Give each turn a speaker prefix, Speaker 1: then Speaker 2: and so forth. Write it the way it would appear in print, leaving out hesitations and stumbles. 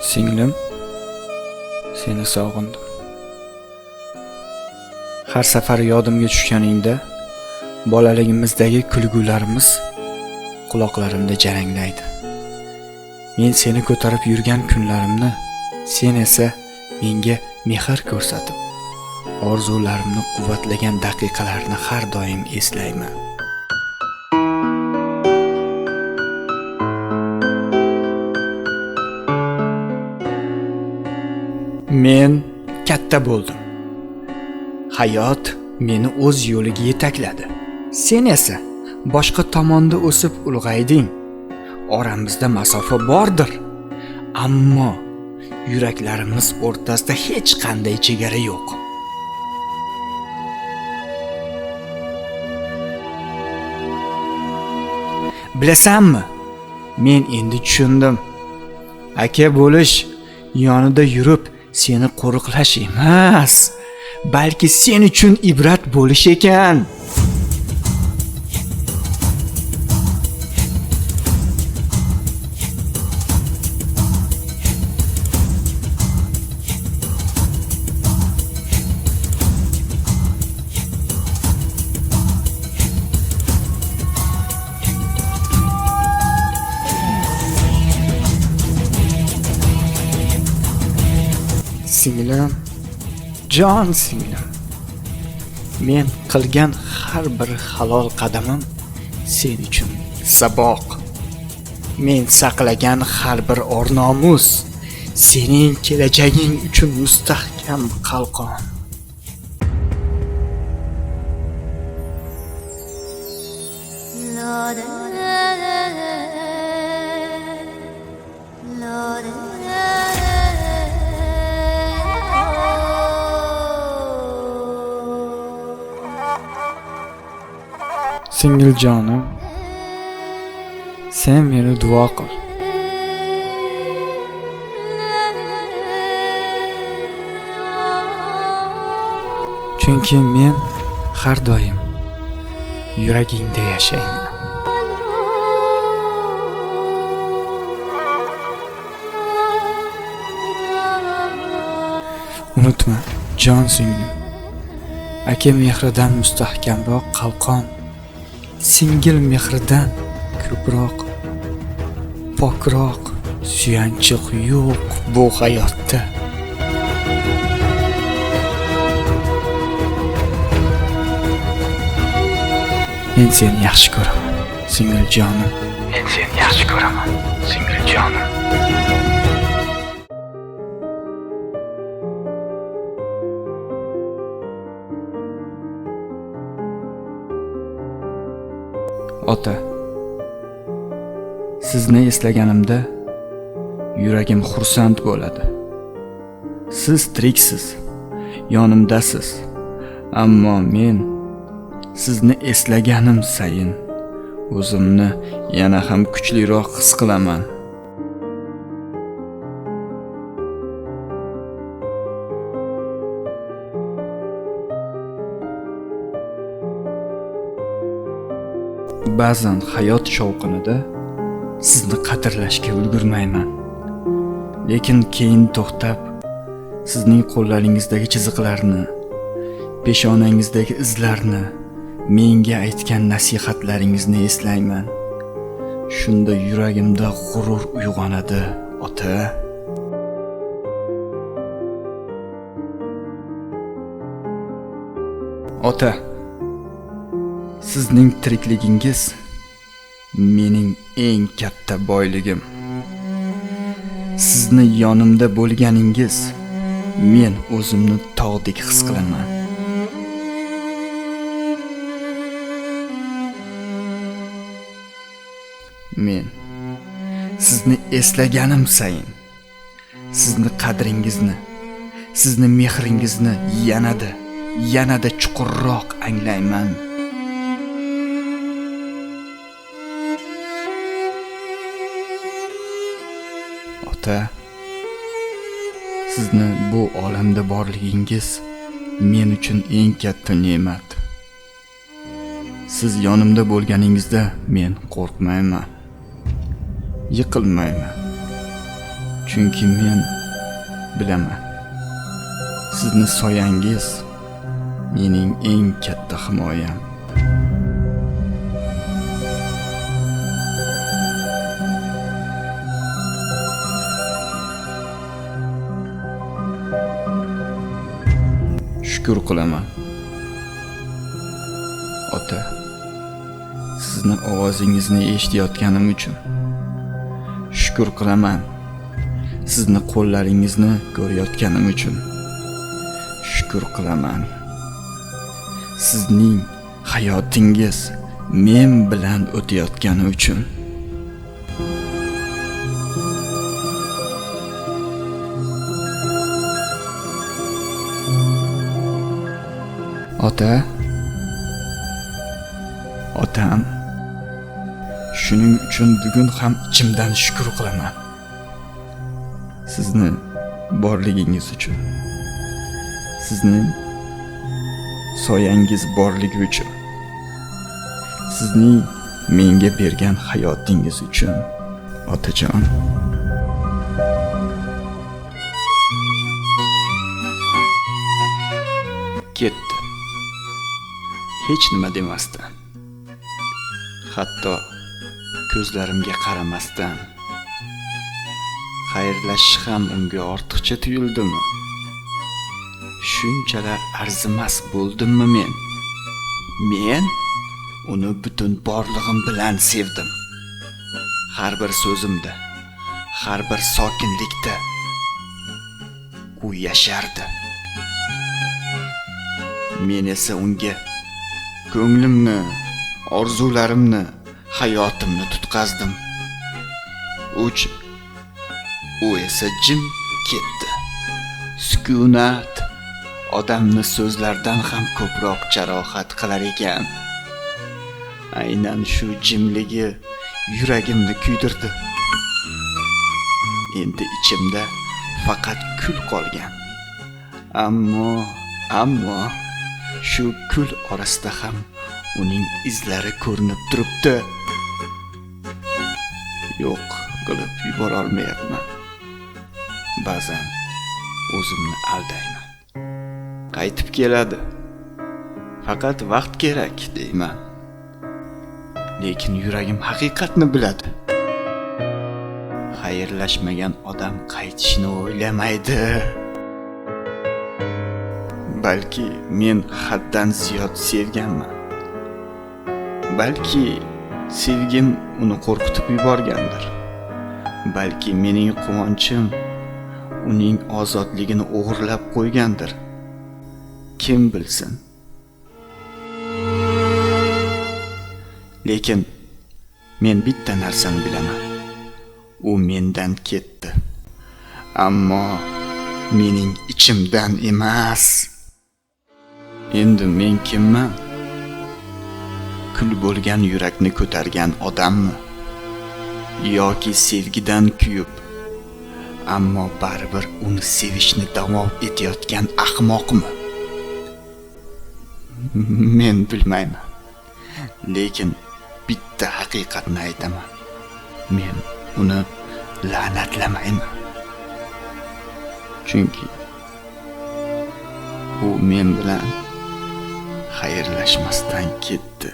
Speaker 1: Singlim, seni sog'indim. Har safar yodimga tushganingda bolaligimizdagi kulgularimiz quloqlarimda jaranglaydi. Men seni ko'tarib yurgan kunlarimni, sen esa menga mehr ko'rsatib, orzularimni quvvatlagan daqiqalarni har doim eslayman. Men katta bo'ldim. Hayot meni o'z yo'liga yetakladi. Sen esa boshqa tomonda o'sib ulg'ayding. Oramizda masofa bordir, ammo yuraklarimiz o'rtasida hech qanday chegara yo'q. Bilasanmi? Men endi tushundim. Aka bo'lish yonida yurib seni qo'riqlash emas, balki sen uchun ibrat bo'lish ekan. Singlim, jon singlim. Men qilgan har bir halol qadamim sen uchun saboq. Men saqlagan har bir or-nomus sening kelajaging uchun mustahkam qalqon. Singil jonim, sen meni duo qil. Chunki men har doim yuragingda yashayman. Unutma, jon singlim. Aka mehridan mustahkamroq qalqon, singil mehridan ko'proq, pokroq suyanchiq yo'q bu hayotda. Men seni yaxshi ko'raman, singil jonim. Men seni yaxshi ko'raman, singil jonim. Ota, sizni eslaganimda yuragim xursand bo'ladi. Siz tiriksiz, yonimdasiz. Ammo men sizni eslaganim sayin o'zimni yana ham kuchliroq his qilaman. Ba'zan hayot shovqinida sizni qadrlashga ulgurmayman. Lekin keyin to'xtab, sizning qo'llaringizdagi chiziqlarni, peshonangizdagi izlarni, menga aytgan nasihatlaringizni eslayman. Shunda yuragimda g'urur uyg'onadi, ota. Ota, sizning tirikligingiz mening eng katta boyligim. Sizni yonimda bo'lganingiz men o'zimni tog'dek his qilaman. Men sizni eslaganim sayin sizni qadringizni, sizni mehringizni yanada chuqurroq anglayman. Ota, sizni bu olamda borligingiz men uchun eng katta ne'mat. Siz yonimda bo'lganingizda men qo'rqmayman, yiqilmayman. Chunki men bilaman. Sizni soyangiz mening eng katta himoyam. Shukr qilaman. Ota, sizni ovozingizni eshitayotganim uchun. Shukr qilaman. Sizni qo'llaringizni ko'rayotganim uchun. Shukr qilaman. Sizning hayotingiz men bilan o'tayotgani uchun. Ota, otam, shuning uchun bugun ham ichimdan shukr qilaman. Sizni borligingiz uchun. Sizning soyangiz borligi uchun. Sizning menga bergan hayotingiz uchun, otajon. Ketdi. Hech nima demasdan. Hatto ko'zlarimga qaramasdan. Xayrlashish ham unga ortiqcha tuyuldimi? Shunchalar arzimas bo'ldimmi men? Men uni butun borlig'im bilan sevdim. Har bir so'zimda, har bir sokinlikda u yashardi. Men esa unga ko'nglimni, orzularimni, hayotimni tutqazdim. U esa jim ketdi. Sukunat odamni so'zlardan ham ko'proq jarohat qilar ekan. Aynan shu jimligi yuragimni kuydirdi. Endi ichimda faqat kul qolgan. Ammo shu kul orasida ham uning izlari ko'rinib turibdi. Yo'q, qilib yubora olmayapman. Ba'zan o'zimni aldayman. Qaytib keladi. Faqat vaqt kerak deyman. Lekin yuragim haqiqatni biladi. Xayrlashmagan odam qaytishni o'ylamaydi. Balki men haddan ziyod sevganman. Balki sevgim uni qo'rqitib yuborgandir. Balki mening quvonchim uning ozodligini o'g'irlab qo'ygandir. Kim bilsin? Lekin men bitta narsani bilaman. U mendan ketdi. Ammo mening ichimdan emas. Endi men kimman? Kul bo'lgan yurakni ko'targan odammi? Yoki sevgidan kuyib, ammo baribir uni sevishni davom etayotgan ahmoqmi? Men bilmayman. Lekin bitta haqiqatni aytaman. Men uni la'natlamayman. Chunki u men bilan xayrlashmasdan ketdi.